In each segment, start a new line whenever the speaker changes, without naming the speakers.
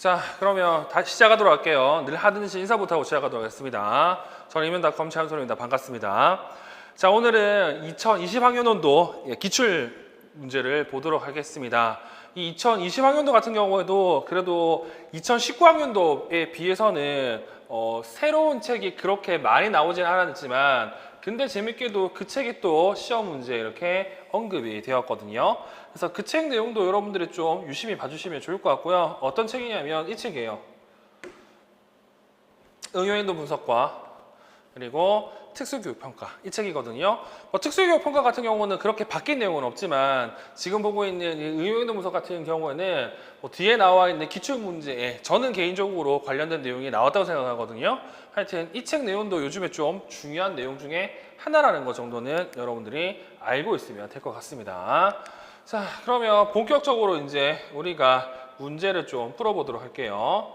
자, 그러면 다시 시작하도록 할게요. 늘 하듯이 인사부터 하고 시작하도록 하겠습니다. 저는 이면닷컴 최한솔입니다. 반갑습니다. 자, 오늘은 2020학년도 기출 문제를 보도록 하겠습니다. 이 2020학년도 같은 경우에도 그래도 2019학년도에 비해서는 새로운 책이 그렇게 많이 나오진 않았지만 근데 재밌게도 그 책이 또 시험 문제에 이렇게 언급이 되었거든요. 그래서 그 책 내용도 여러분들이 좀 유심히 봐주시면 좋을 것 같고요. 어떤 책이냐면 이 책이에요. 응용행동 분석과 그리고 특수교육평가 이 책이거든요. 특수교육평가 같은 경우는 그렇게 바뀐 내용은 없지만 지금 보고 있는 이 응용행동 분석 같은 경우에는 뒤에 나와 있는 기출문제에 저는 개인적으로 관련된 내용이 나왔다고 생각하거든요. 하여튼 이 책 내용도 요즘에 좀 중요한 내용 중에 하나라는 것 정도는 여러분들이 알고 있으면 될 것 같습니다. 자, 그러면 본격적으로 이제 우리가 문제를 좀 풀어보도록 할게요.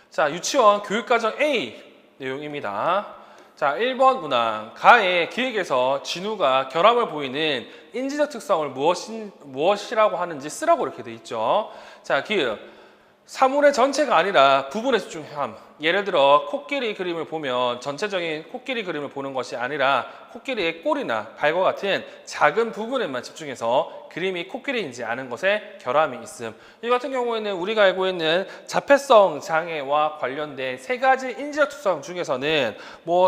자, 유치원 교육과정 A 내용입니다. 자, 1번 문항. 가의 기획에서 진우가 결함을 보이는 인지적 특성을 무엇이라고 하는지 쓰라고 이렇게 돼 있죠. 자, 기획. 사물의 전체가 아니라 부분에 집중함. 예를 들어 코끼리 그림을 보면 전체적인 코끼리 그림을 보는 것이 아니라 코끼리의 꼬리나 발과 같은 작은 부분에만 집중해서 그림이 코끼리인지 아는 것에 결함이 있음. 이 같은 경우에는 우리가 알고 있는 자폐성 장애와 관련된 세 가지 인지적 특성 중에서는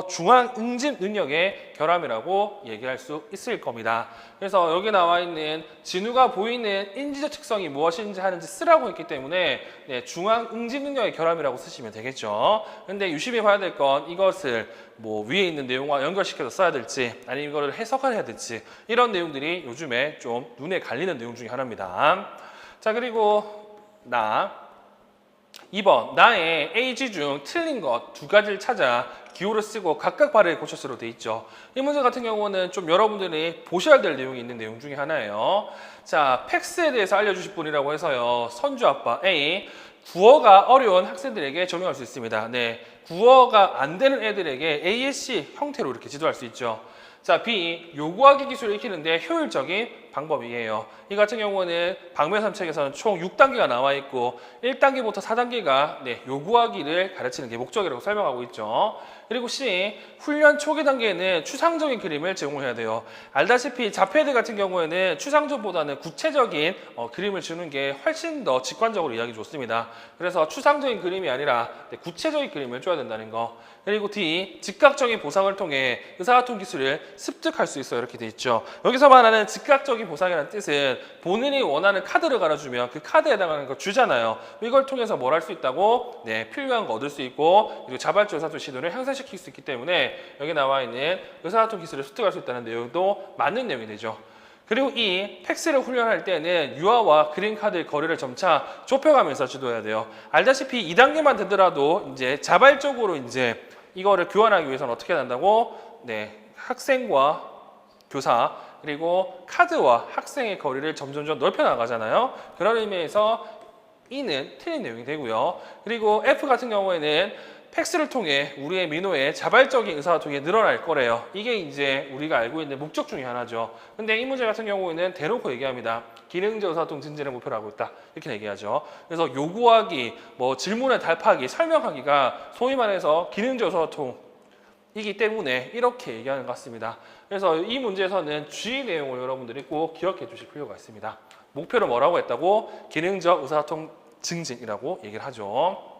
중앙 응집 능력의 결함이라고 얘기할 수 있을 겁니다. 그래서 여기 나와 있는 진우가 보이는 인지적 특성이 무엇인지 하는지 쓰라고 했기 때문에 중앙 응집 능력의 결함이라고 쓰시면 되겠죠. 근데 유심히 봐야 될 건 이것을 위에 있는 내용과 연결시켜서 써야 될지 아니면 이거를 해석을 해야 될지 이런 내용들이 요즘에 좀 눈에 갈리는 내용 중에 하나입니다. 자, 그리고 2번 나의 A지 중 틀린 것 두 가지를 찾아 기호를 쓰고 각각 발을 고쳤으로 돼 있죠. 이 문제 같은 경우는 좀 여러분들이 보셔야 될 내용이 있는 내용 중에 하나예요. 자, 팩스에 대해서 알려주실 분이라고 해서요. 선주 아빠 A. 국어가 어려운 학생들에게 적용할 수 있습니다. 네, 국어가 안 되는 애들에게 ASC 형태로 이렇게 지도할 수 있죠. 자, B. 요구하기 기술을 익히는데 효율적인 방법이에요. 이 같은 경우는 방면삼 책에서는 총 6단계가 나와 있고 1단계부터 4단계가 요구하기를 가르치는 게 목적이라고 설명하고 있죠. 그리고 C. 훈련 초기 단계에는 추상적인 그림을 제공해야 돼요. 알다시피 자폐들 같은 경우에는 추상적보다는 구체적인 그림을 주는 게 훨씬 더 직관적으로 이해하기 좋습니다. 그래서 추상적인 그림이 아니라 구체적인 그림을 줘야 된다는 거. 그리고 D. 즉각적인 보상을 통해 의사소통 기술을 습득할 수 있어요. 이렇게 돼 있죠. 여기서 말하는 즉각적인 보상이라는 뜻은 본인이 원하는 카드를 갈아주면 그 카드에 해당하는 거 주잖아요. 이걸 통해서 뭘 할 수 있다고? 필요한 거 얻을 수 있고 그리고 자발적 의사소통 시도를 향상시킬 수 있기 때문에 여기 나와 있는 의사소통 기술을 습득할 수 있다는 내용도 맞는 내용이 되죠. 그리고 이 팩스를 훈련할 때는 유아와 그림 카드의 거리를 점차 좁혀가면서 지도해야 돼요. 알다시피 2단계만 되더라도 이제 자발적으로 이제 이거를 교환하기 위해서는 어떻게 해야 한다고? 학생과 교사 그리고 카드와 학생의 거리를 점점점 넓혀 나가잖아요. 그런 의미에서 E는 틀린 내용이 되고요. 그리고 F 같은 경우에는 팩스를 통해 우리의 민호의 자발적인 의사소통이 늘어날 거래요. 이게 이제 우리가 알고 있는 목적 중에 하나죠. 근데 이 문제 같은 경우에는 대놓고 얘기합니다. 기능적 의사소통 증진을 목표로 하고 있다. 이렇게 얘기하죠. 그래서 요구하기, 질문에 답하기, 설명하기가 소위 말해서 기능적 의사소통이기 때문에 이렇게 얘기하는 것 같습니다. 그래서 이 문제에서는 G 내용을 여러분들이 꼭 기억해 주실 필요가 있습니다. 목표를 뭐라고 했다고? 기능적 의사소통 증진이라고 얘기를 하죠.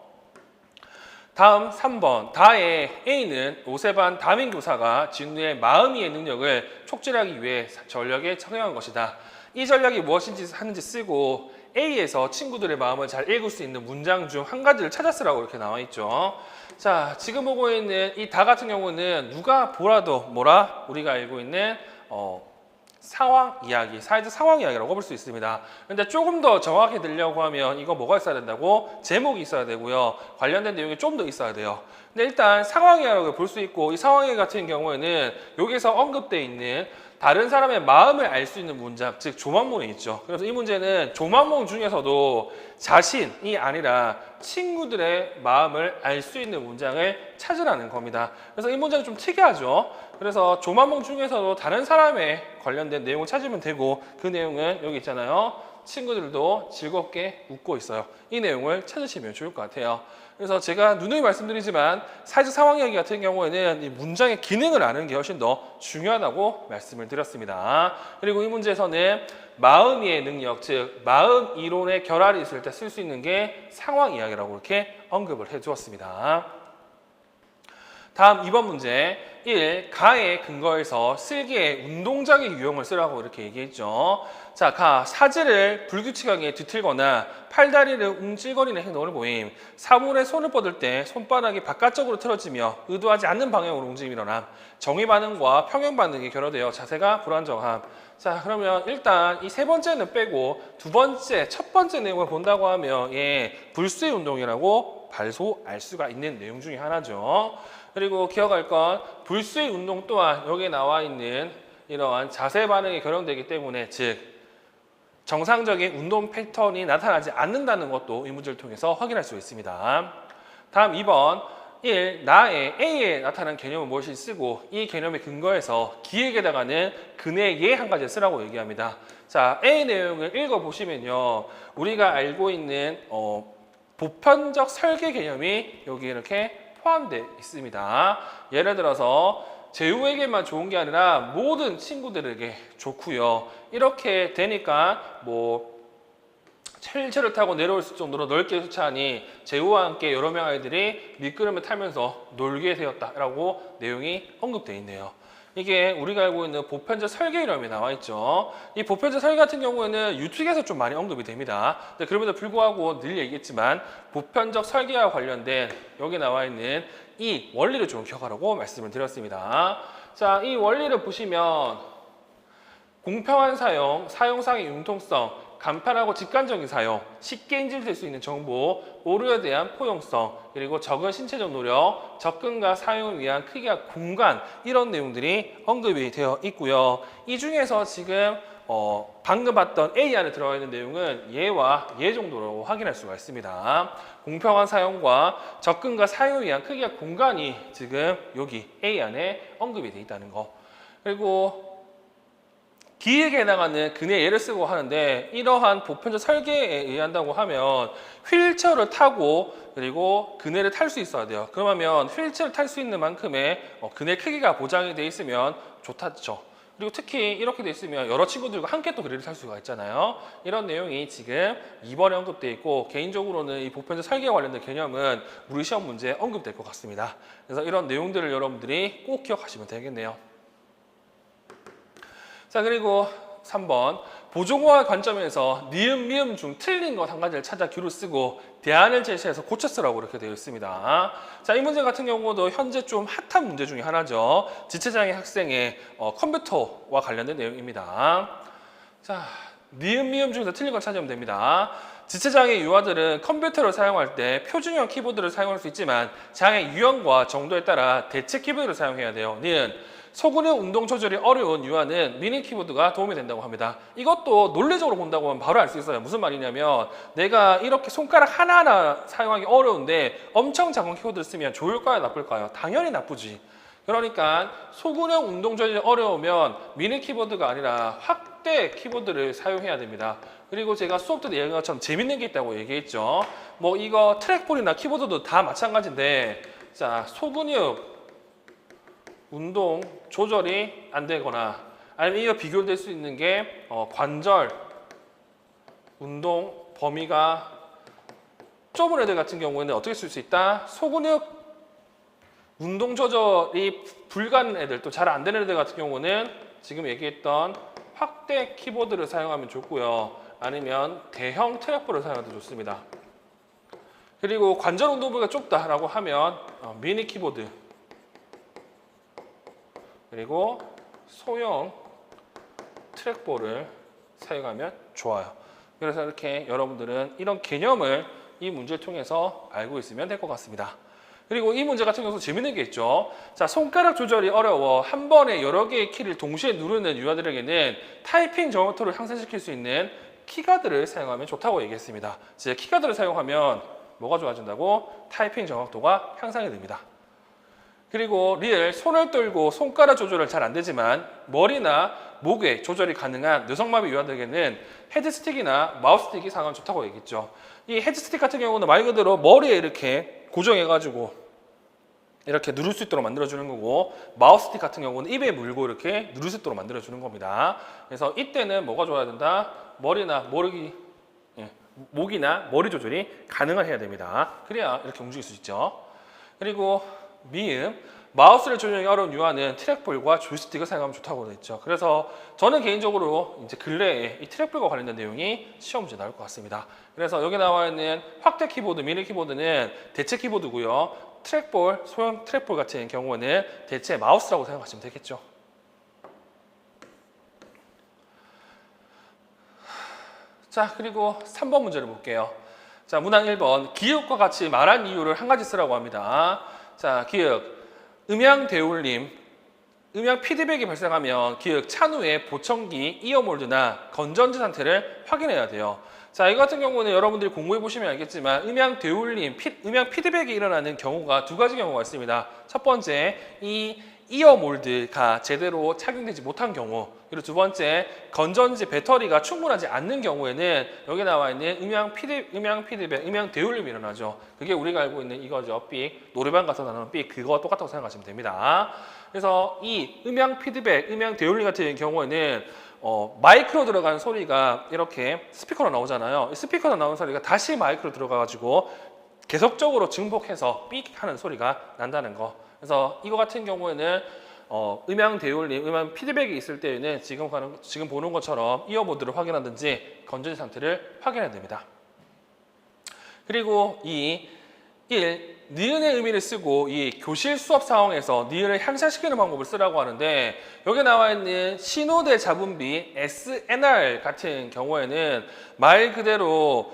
다음 3번 다의 A는 오세반 다민교사가 진우의 마음이해 능력을 촉진하기 위해 전략에 착용한 것이다. 이 전략이 무엇인지 하는지 쓰고 A에서 친구들의 마음을 잘 읽을 수 있는 문장 중 한 가지를 찾아 쓰라고 이렇게 나와 있죠. 자, 지금 보고 있는 이 다 같은 경우는 누가 보라도 우리가 알고 있는 상황 이야기, 사회적 상황 이야기라고 볼 수 있습니다. 근데 조금 더 정확히 들려고 하면 이거 뭐가 있어야 된다고? 제목이 있어야 되고요. 관련된 내용이 좀 더 있어야 돼요. 근데 일단 상황 이야기라고 볼 수 있고 이 상황 이야기 같은 경우에는 여기서 언급되어 있는 다른 사람의 마음을 알 수 있는 문장, 즉 조망문이 있죠. 그래서 이 문제는 조망문 중에서도 자신이 아니라 친구들의 마음을 알 수 있는 문장을 찾으라는 겁니다. 그래서 이 문장이 좀 특이하죠. 그래서 조마몽 중에서도 다른 사람에 관련된 내용을 찾으면 되고, 그 내용은 여기 있잖아요. 친구들도 즐겁게 웃고 있어요. 이 내용을 찾으시면 좋을 것 같아요. 그래서 제가 누누이 말씀드리지만 사회적 상황 이야기 같은 경우에는 이 문장의 기능을 아는 게 훨씬 더 중요하다고 말씀을 드렸습니다. 그리고 이 문제에서는 마음이의 능력, 즉 마음 이론의 결합이 있을 때 쓸 수 있는 게 상황 이야기라고 이렇게 언급을 해두었습니다. 다음 2번 문제 1. 가의 근거에서 쓸개의 운동장의 유형을 쓰라고 이렇게 얘기했죠. 자, 가. 사지를 불규칙하게 뒤틀거나 팔다리를 움찔거리는 행동을 보임. 사물에 손을 뻗을 때 손바닥이 바깥쪽으로 틀어지며 의도하지 않는 방향으로 움직임이 일어남. 정의 반응과 평형 반응이 결여되어 자세가 불안정함. 자, 그러면 일단 이 세 번째는 빼고 두 번째, 첫 번째 내용을 본다고 하면 불수의 운동이라고 발소 알 수가 있는 내용 중에 하나죠. 그리고 기억할 건 불수의 운동 또한 여기에 나와 있는 이러한 자세 반응이 결여되기 때문에, 즉 정상적인 운동 패턴이 나타나지 않는다는 것도 이 문제를 통해서 확인할 수 있습니다. 다음 2번 1. 나의 A에 나타난 개념은 무엇이 쓰고 이 개념의 근거에서 기획에다가는 근의 예 한 가지 쓰라고 얘기합니다. 자, A 내용을 읽어보시면요. 우리가 알고 있는 보편적 설계 개념이 여기 이렇게 포함되어 있습니다. 예를 들어서 재우에게만 좋은 게 아니라 모든 친구들에게 좋고요. 이렇게 되니까 휠체어를 타고 내려올 정도로 넓게 주차하니 재우와 함께 여러 명 아이들이 미끄럼을 타면서 놀게 되었다라고 내용이 언급되어 있네요. 이게 우리가 알고 있는 보편적 설계 이론이 나와 있죠. 이 보편적 설계 같은 경우에는 유튜브에서 좀 많이 언급이 됩니다. 그럼에도 불구하고 늘 얘기했지만 보편적 설계와 관련된 여기 나와 있는 이 원리를 좀 기억하라고 말씀을 드렸습니다. 자, 이 원리를 보시면 공평한 사용, 사용상의 융통성, 간편하고 직관적인 사용, 쉽게 인지될 수 있는 정보, 오류에 대한 포용성, 그리고 적은 신체적 노력, 접근과 사용을 위한 크기와 공간, 이런 내용들이 언급이 되어 있고요. 이 중에서 지금 방금 봤던 A 안에 들어가 있는 내용은 예와 예 정도로 확인할 수가 있습니다. 공평한 사용과 접근과 사용을 위한 크기와 공간이 지금 여기 A 안에 언급이 되어 있다는 거. 그리고 기획에 해당하는 근의 예를 쓰고 하는데, 이러한 보편적 설계에 의한다고 하면 휠체어를 타고 그리고 그네를 탈 수 있어야 돼요. 그러면 휠체어를 탈 수 있는 만큼의 그네 크기가 보장이 돼 있으면 좋다죠. 그리고 특히 이렇게 돼 있으면 여러 친구들과 함께 또 그네를 탈 수가 있잖아요. 이런 내용이 지금 2번에 언급되어 있고, 개인적으로는 이 보편적 설계와 관련된 개념은 우리 시험 문제에 언급될 것 같습니다. 그래서 이런 내용들을 여러분들이 꼭 기억하시면 되겠네요. 자, 그리고 3번 보조공학 관점에서 니은, 미음 중 틀린 것 한 가지를 찾아 규를 쓰고 대안을 제시해서 고쳐 쓰라고 이렇게 되어 있습니다. 자, 이 문제 같은 경우도 현재 좀 핫한 문제 중에 하나죠. 지체장애 학생의 컴퓨터와 관련된 내용입니다. 자, 니은, 미음 중에서 틀린 걸 찾으면 됩니다. 지체장애 유아들은 컴퓨터를 사용할 때 표준형 키보드를 사용할 수 있지만 장애 유형과 정도에 따라 대체 키보드를 사용해야 돼요. 니은 소근육 운동 조절이 어려운 유아는 미니 키보드가 도움이 된다고 합니다. 이것도 논리적으로 본다고 하면 바로 알 수 있어요. 무슨 말이냐면 내가 이렇게 손가락 하나하나 사용하기 어려운데 엄청 작은 키보드를 쓰면 좋을까요? 나쁠까요? 당연히 나쁘지. 그러니까 소근육 운동 조절이 어려우면 미니 키보드가 아니라 확대 키보드를 사용해야 됩니다. 그리고 제가 수업 때 얘기한 것처럼 재밌는 게 있다고 얘기했죠. 이거 트랙볼이나 키보드도 다 마찬가지인데, 자, 소근육 운동 조절이 안 되거나 아니면 이거 비교될 수 있는 게 관절 운동 범위가 좁은 애들 같은 경우에는 어떻게 쓸 수 있다? 소근육 운동 조절이 불가능한 애들, 또 잘 안 되는 애들 같은 경우는 지금 얘기했던 확대 키보드를 사용하면 좋고요. 아니면 대형 트랙볼을 사용해도 좋습니다. 그리고 관절 운동 범위가 좁다라고 하면 미니 키보드, 그리고 소형 트랙볼을 사용하면 좋아요. 그래서 이렇게 여러분들은 이런 개념을 이 문제를 통해서 알고 있으면 될 것 같습니다. 그리고 이 문제 같은 경우도 재밌는 게 있죠. 자, 손가락 조절이 어려워 한 번에 여러 개의 키를 동시에 누르는 유아들에게는 타이핑 정확도를 향상시킬 수 있는 키가드를 사용하면 좋다고 얘기했습니다. 즉, 키가드를 사용하면 뭐가 좋아진다고? 타이핑 정확도가 향상이 됩니다. 그리고 리을 손을 떨고 손가락 조절은 잘 안 되지만 머리나 목에 조절이 가능한 뇌성마비 유아들에게는 헤드스틱이나 마우스스틱이 상당히 좋다고 얘기했죠. 이 헤드스틱 같은 경우는 말 그대로 머리에 이렇게 고정해가지고 이렇게 누를 수 있도록 만들어주는 거고, 마우스스틱 같은 경우는 입에 물고 이렇게 누를 수 있도록 만들어주는 겁니다. 그래서 이때는 뭐가 좋아야 된다? 머리나 목이나 머리 조절이 가능해야 됩니다. 그래야 이렇게 움직일 수 있죠. 그리고 미음, 마우스를 조정하기 어려운 유아는 트랙볼과 조이스틱을 사용하면 좋다고 되어 있죠. 그래서 저는 개인적으로 이제 근래에 이 트랙볼과 관련된 내용이 시험 문제 나올 것 같습니다. 그래서 여기 나와 있는 확대 키보드, 미니 키보드는 대체 키보드고요. 트랙볼, 소형 트랙볼 같은 경우는 대체 마우스라고 생각하시면 되겠죠. 자, 그리고 3번 문제를 볼게요. 자, 문항 1번. 기역과 같이 말한 이유를 한 가지 쓰라고 합니다. 자, 기역. 음향 대울림. 음향 피드백이 발생하면 기역 찬후의 보청기, 이어몰드나 건전지 상태를 확인해야 돼요. 자, 이거 같은 경우는 여러분들이 공부해 보시면 알겠지만 음향 대울림, 음향 피드백이 일어나는 경우가 두 가지 경우가 있습니다. 첫 번째, 이 이어몰드가 제대로 착용되지 못한 경우, 그리고 두 번째, 건전지 배터리가 충분하지 않는 경우에는 여기 나와 있는 음향 피드백, 음향 대울림이 일어나죠. 그게 우리가 알고 있는 이거죠. 삑, 노래방 가서 나오는 삑, 그거 똑같다고 생각하시면 됩니다. 그래서 이 음향 피드백, 음향 대울림 같은 경우에는 마이크로 들어가는 소리가 이렇게 스피커로 나오잖아요. 스피커로 나오는 소리가 다시 마이크로 들어가가지고 계속적으로 증폭해서 삑 하는 소리가 난다는 거. 그래서 이거 같은 경우에는 음향 대울림, 음향 피드백이 있을 때에는 지금 보는 것처럼 이어모드를 확인하든지 건전지 상태를 확인해야 됩니다. 그리고 이 1. 니은의 의미를 쓰고 이 교실 수업 상황에서 니은을 향상시키는 방법을 쓰라고 하는데, 여기 나와 있는 신호대 잡음비 SNR 같은 경우에는 말 그대로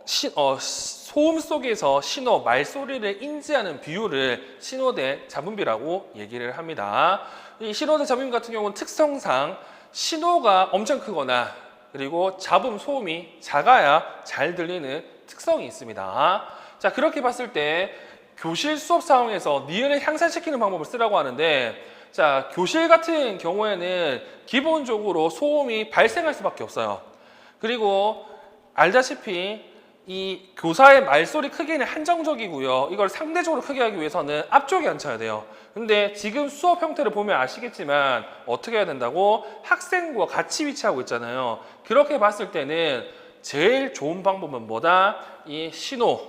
소음 속에서 신호, 말소리를 인지하는 비율을 신호대 잡음비라고 얘기를 합니다. 이 신호대 잡음비 같은 경우는 특성상 신호가 엄청 크거나 그리고 잡음, 소음이 작아야 잘 들리는 특성이 있습니다. 자, 그렇게 봤을 때 교실 수업 상황에서 니은을 향상시키는 방법을 쓰라고 하는데, 자, 교실 같은 경우에는 기본적으로 소음이 발생할 수밖에 없어요. 그리고 알다시피 이 교사의 말소리 크기는 한정적이고요. 이걸 상대적으로 크게 하기 위해서는 앞쪽에 앉혀야 돼요. 근데 지금 수업 형태를 보면 아시겠지만 어떻게 해야 된다고? 학생과 같이 위치하고 있잖아요. 그렇게 봤을 때는 제일 좋은 방법은 뭐다? 이 신호와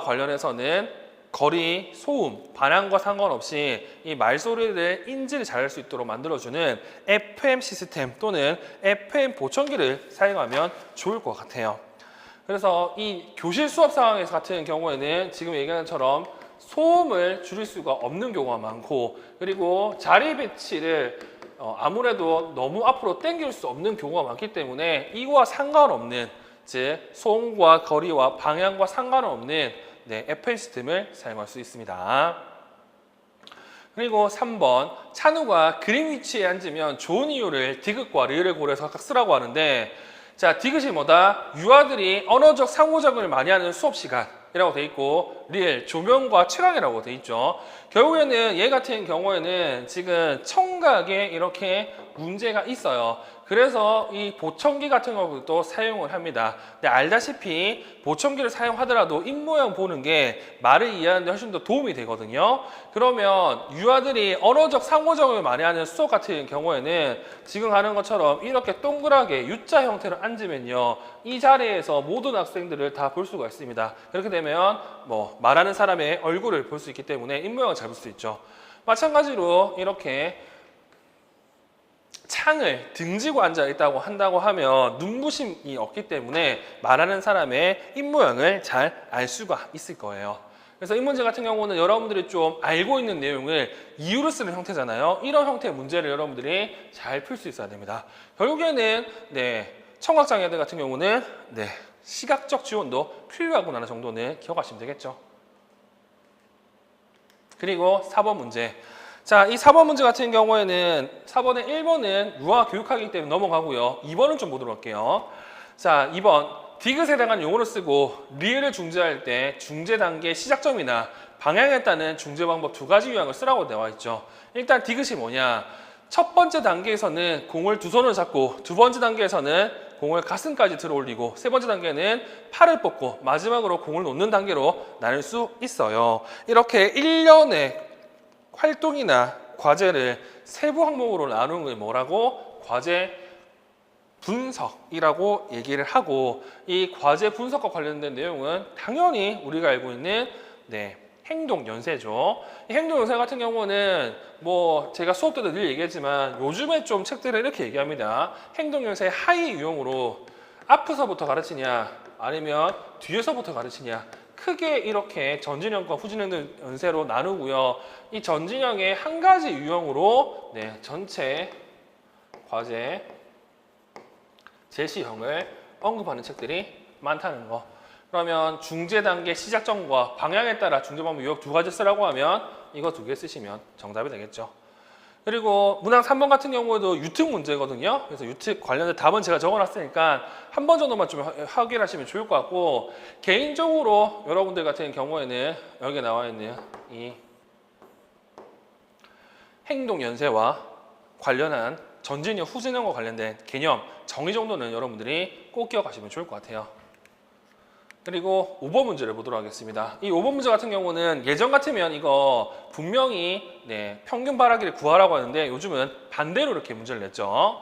관련해서는 거리, 소음, 반향과 상관없이 이 말소리를 인지를 잘할 수 있도록 만들어주는 FM 시스템 또는 FM 보청기를 사용하면 좋을 것 같아요. 그래서 이 교실 수업 상황 같은 경우에는 지금 얘기한 것처럼 소음을 줄일 수가 없는 경우가 많고, 그리고 자리 배치를 아무래도 너무 앞으로 당길 수 없는 경우가 많기 때문에 이거와 상관없는, 즉 소음과 거리와 방향과 상관없는 FM 시스템을 사용할 수 있습니다. 그리고 3번, 찬우가 그림 위치에 앉으면 좋은 이유를 디귿과 리을을 고려해서 각각 쓰라고 하는데, 자, 디귿이 뭐다? 유아들이 언어적 상호작용을 많이 하는 수업 시간이라고 돼 있고, 리을, 조명과 최강이라고 돼 있죠. 결국에는 얘 같은 경우에는 지금 청각에 이렇게 문제가 있어요. 그래서 이 보청기 같은 것도 사용을 합니다. 근데 알다시피 보청기를 사용하더라도 입모양 보는 게 말을 이해하는 데 훨씬 더 도움이 되거든요. 그러면 유아들이 언어적 상호작용을 많이 하는 수업 같은 경우에는 지금 하는 것처럼 이렇게 동그랗게 U자 형태로 앉으면요, 이 자리에서 모든 학생들을 다 볼 수가 있습니다. 그렇게 되면 뭐 말하는 사람의 얼굴을 볼 수 있기 때문에 입모양을 잘 볼 수 있죠. 마찬가지로 이렇게 창을 등지고 앉아 있다고 한다고 하면 눈부심이 없기 때문에 말하는 사람의 입모양을 잘 알 수가 있을 거예요. 그래서 이 문제 같은 경우는 여러분들이 좀 알고 있는 내용을 이유로 쓰는 형태잖아요. 이런 형태의 문제를 여러분들이 잘 풀 수 있어야 됩니다. 결국에는 청각장애들 같은 경우는 시각적 지원도 필요하구나 정도는 기억하시면 되겠죠. 그리고 4번 문제. 자, 이 4번 문제 같은 경우에는 4번의 1번은 유아 교육하기 때문에 넘어가고요. 2번은 좀 보도록 할게요. 자, 2번. 디귿에 해당하는 용어를 쓰고 리을을 중재할 때 중재 단계 시작점이나 방향에 따른 중재 방법 두 가지 유형을 쓰라고 나와 있죠. 일단 디귿이 뭐냐? 첫 번째 단계에서는 공을 두 손으로 잡고 두 번째 단계에서는 공을 가슴까지 들어 올리고 세 번째 단계는 팔을 뻗고 마지막으로 공을 놓는 단계로 나눌 수 있어요. 이렇게 1년의 활동이나 과제를 세부 항목으로 나누는 게 뭐라고? 과제 분석이라고 얘기를 하고, 이 과제 분석과 관련된 내용은 당연히 우리가 알고 있는 행동 연세죠. 이 행동 연세 같은 경우는 뭐 제가 수업 때도 늘 얘기했지만 요즘에 좀 책들은 이렇게 얘기합니다. 행동 연세 하위 유형으로 앞에서부터 가르치냐 아니면 뒤에서부터 가르치냐, 크게 이렇게 전진형과 후진형 연세로 나누고요. 이 전진형의 한 가지 유형으로 전체 과제 제시형을 언급하는 책들이 많다는 거. 그러면 중재 단계 시작점과 방향에 따라 중재 방법 유형 두 가지 쓰라고 하면 이거 두 개 쓰시면 정답이 되겠죠. 그리고 문항 3번 같은 경우에도 유특 문제거든요. 그래서 유특 관련된 답은 제가 적어놨으니까 한 번 정도만 좀 확인하시면 좋을 것 같고, 개인적으로 여러분들 같은 경우에는 여기 나와 있는 이 행동 연세와 관련한 전진형, 후진형과 관련된 개념 정의 정도는 여러분들이 꼭 기억하시면 좋을 것 같아요. 그리고 5번 문제를 보도록 하겠습니다. 이 5번 문제 같은 경우는 예전 같으면 이거 분명히 평균 발화기를 구하라고 하는데 요즘은 반대로 이렇게 문제를 냈죠.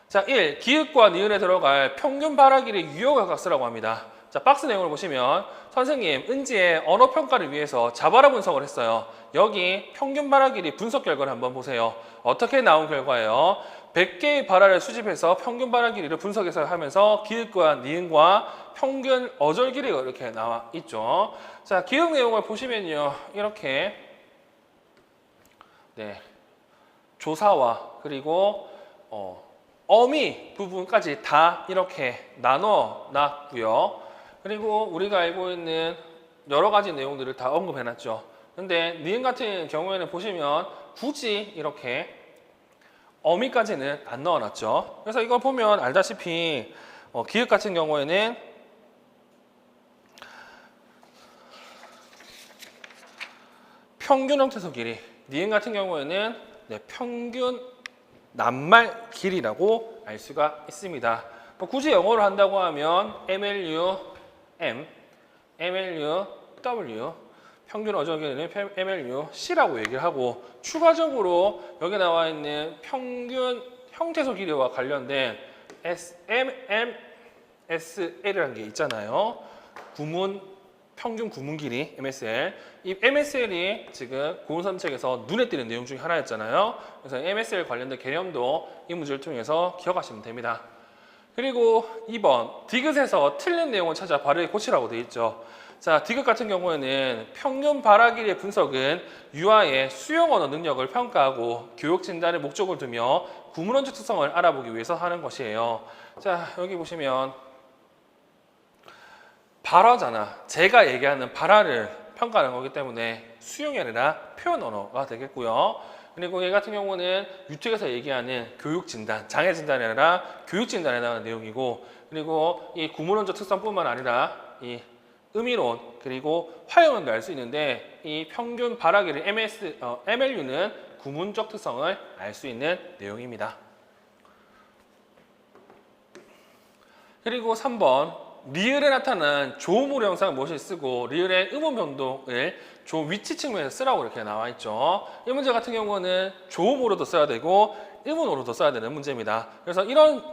자, 1. 기읍과 니은에 들어갈 평균 발화기를 유효각각 쓰라고 합니다. 자, 박스 내용을 보시면 선생님 은지의 언어 평가를 위해서 자바라 분석을 했어요. 여기 평균 발화기리 분석 결과를 한번 보세요. 어떻게 나온 결과예요? 100개의 발화를 수집해서 평균 발화 길이를 분석해서 하면서 기읍과 니은과 평균 어절 길이가 이렇게 나와 있죠. 자, 기억 내용을 보시면요, 이렇게 조사와 그리고 어미 부분까지 다 이렇게 나눠 놨고요. 그리고 우리가 알고 있는 여러 가지 내용들을 다 언급해 놨죠. 근데 니은 같은 경우에는 보시면 굳이 이렇게 어미까지는 안 넣어놨죠. 그래서 이걸 보면 알다시피 기읍 같은 경우에는 평균 형태소 길이, 니은 같은 경우에는 평균 낱말 길이라고 알 수가 있습니다. 굳이 영어로 한다고 하면 MLU M, MLU W, 평균 어절 길이는 MLU C라고 얘기를 하고, 추가적으로 여기 나와 있는 평균 형태소 길이와 관련된 MSL이라는 게 있잖아요. 평균 구문 길이 MSL. 이 MSL이 지금 고운산책에서 눈에 띄는 내용 중에 하나였잖아요. 그래서 MSL 관련된 개념도 이 문제를 통해서 기억하시면 됩니다. 그리고 2번, 디귿에서 틀린 내용을 찾아 바르게 고치라고 되어 있죠. 자, 디귿 같은 경우에는 평균 발화 길이의 분석은 유아의 수용 언어 능력을 평가하고 교육 진단의 목적을 두며 구문원적 특성을 알아보기 위해서 하는 것이에요. 자, 여기 보시면 발화잖아. 제가 얘기하는 발화를 평가하는 거기 때문에 수용이 아니라 표현 언어가 되겠고요. 그리고 얘 같은 경우는 유특에서 얘기하는 교육 진단, 장애 진단이 아니라 교육 진단에 해당하는 내용이고, 그리고 이 구문원적 특성뿐만 아니라 이 의미론 그리고 활용론도 알 수 있는데, 이 평균 발화 길이 MLU는 구문적 특성을 알 수 있는 내용입니다. 그리고 3번, 리을에 나타난 조음으로 형상을 무엇을 쓰고 리을의 음운 변동을 조 위치 측면에서 쓰라고 이렇게 나와 있죠. 이 문제 같은 경우는 조음으로도 써야 되고 음운으로도 써야 되는 문제입니다. 그래서 이런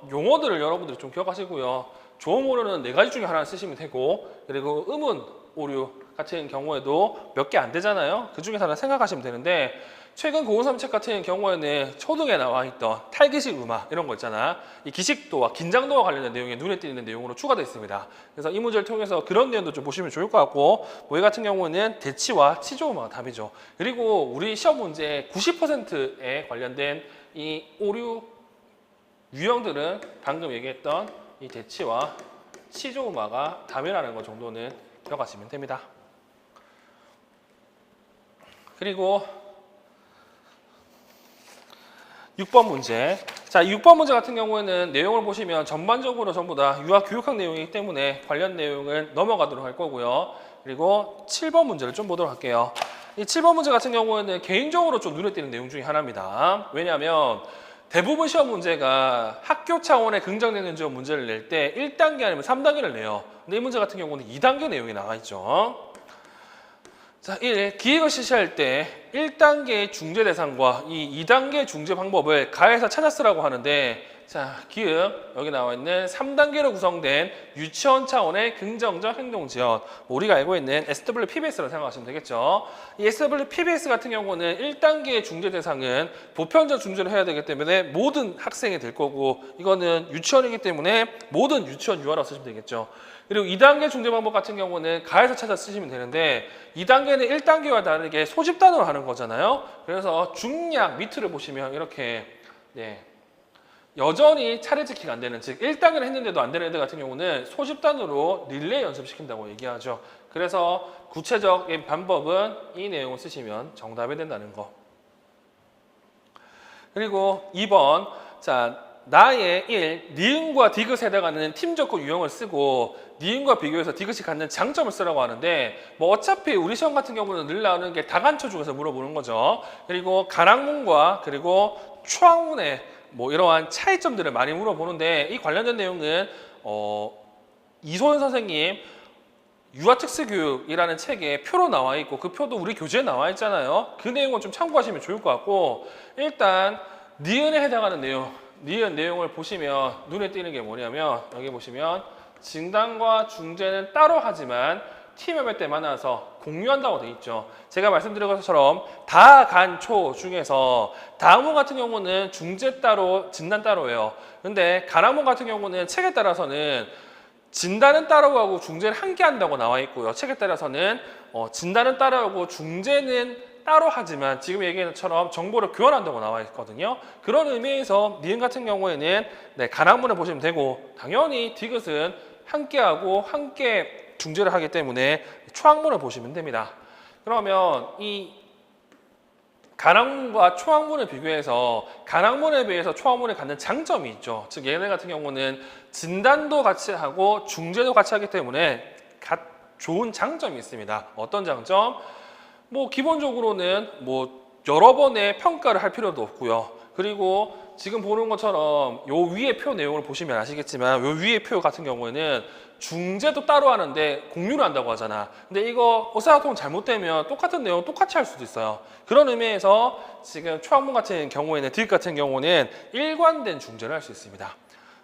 용어들을 여러분들이 좀 기억하시고요. 조음 오류는 4가지 중에 하나를 쓰시면 되고, 그리고 음운 오류 같은 경우에도 몇 개 안 되잖아요. 그 중에서 하나 생각하시면 되는데, 최근 고운삼책 같은 경우에는 초등에 나와 있던 탈기식 음악 이런 거 있잖아. 이 기식도와 긴장도와 관련된 내용이 눈에 띄는 내용으로 추가되어 있습니다. 그래서 이 문제를 통해서 그런 내용도 좀 보시면 좋을 것 같고, 뭐 이 같은 경우는 대치와 치조 음악가 답이죠. 그리고 우리 시험 문제 90%에 관련된 이 오류 유형들은 방금 얘기했던 이 대치와 치조 음화가 답이라는 것 정도는 기억하시면 됩니다. 그리고 6번 문제. 자, 6번 문제 같은 경우에는 내용을 보시면 전반적으로 전부 다 유아 교육학 내용이기 때문에 관련 내용은 넘어가도록 할 거고요. 그리고 7번 문제를 좀 보도록 할게요. 이 7번 문제 같은 경우에는 개인적으로 좀 눈에 띄는 내용 중에 하나입니다. 왜냐하면 대부분 시험 문제가 학교 차원의 긍정되는 지원 문제를 낼 때 1단계 아니면 3단계를 내요. 근데 이 문제 같은 경우는 2단계 내용이 나와 있죠. 자, 1. 기획을 실시할 때 1단계의 중재 대상과 이 2단계의 중재 방법을 가해서 찾아 쓰라고 하는데, 자, 기획 여기 나와 있는 3단계로 구성된 유치원 차원의 긍정적 행동 지원, 우리가 알고 있는 SWPBS라고 생각하시면 되겠죠. 이 SWPBS 같은 경우는 1단계의 중재 대상은 보편적 중재를 해야 되기 때문에 모든 학생이 될 거고, 이거는 유치원이기 때문에 모든 유치원 유아라고 쓰시면 되겠죠. 그리고 2단계 중재 방법 같은 경우는 가에서 찾아 쓰시면 되는데, 2단계는 1단계와 다르게 소집단으로 하는 거잖아요. 그래서 중약 밑을 보시면 이렇게 여전히 차례 지키가 안 되는, 즉 1단계를 했는데도 안 되는 애들 같은 경우는 소집단으로 릴레이 연습시킨다고 얘기하죠. 그래서 구체적인 방법은 이 내용을 쓰시면 정답이 된다는 거. 그리고 2번, 자, 나의 1, 니은과 디귿에 해당하는 팀적고 유형을 쓰고 니은과 비교해서 디귿이 갖는 장점을 쓰라고 하는데, 뭐 어차피 우리 시험 같은 경우는 늘 나오는 게 다간초 중에서 물어보는 거죠. 그리고 가랑문과 그리고 초학문의 뭐 이러한 차이점들을 많이 물어보는데, 이 관련된 내용은 이소연 선생님 유아특수교육이라는 책에 표로 나와 있고, 그 표도 우리 교재에 나와 있잖아요. 그 내용을 좀 참고하시면 좋을 것 같고, 일단 니은에 해당하는 내용, 니은 내용을 보시면 눈에 띄는 게 뭐냐면, 여기 보시면 진단과 중재는 따로 하지만 팀업할 때 만나서 공유한다고 돼 있죠. 제가 말씀드린 것처럼 다간초 중에서 다음문 같은 경우는 중재 따로, 진단 따로예요. 근데 가랑문 같은 경우는 책에 따라서는 진단은 따로 하고 중재를 함께 한다고 나와 있고요. 책에 따라서는 진단은 따로 하고 중재는 따로 하지만 지금 얘기한 것처럼 정보를 교환한다고 나와 있거든요. 그런 의미에서 니은 같은 경우에는 가랑문을 보시면 되고, 당연히 디귿은 함께하고 함께 중재를 하기 때문에 초학문을 보시면 됩니다. 그러면 이 가랑문과 초학문을 비교해서 가랑문에 비해서 초학문이 갖는 장점이 있죠. 즉 얘네 같은 경우는 진단도 같이 하고 중재도 같이 하기 때문에 좋은 장점이 있습니다. 어떤 장점? 뭐 기본적으로는 뭐 여러 번의 평가를 할 필요도 없고요. 그리고 지금 보는 것처럼 요 위에 표 내용을 보시면 아시겠지만, 요 위에 표 같은 경우에는 중재도 따로 하는데 공유를 한다고 하잖아. 근데 이거 의사소통 잘못되면 똑같은 내용 똑같이 할 수도 있어요. 그런 의미에서 지금 초학문 같은 경우에는, 디귿 같은 경우는 일관된 중재를 할 수 있습니다.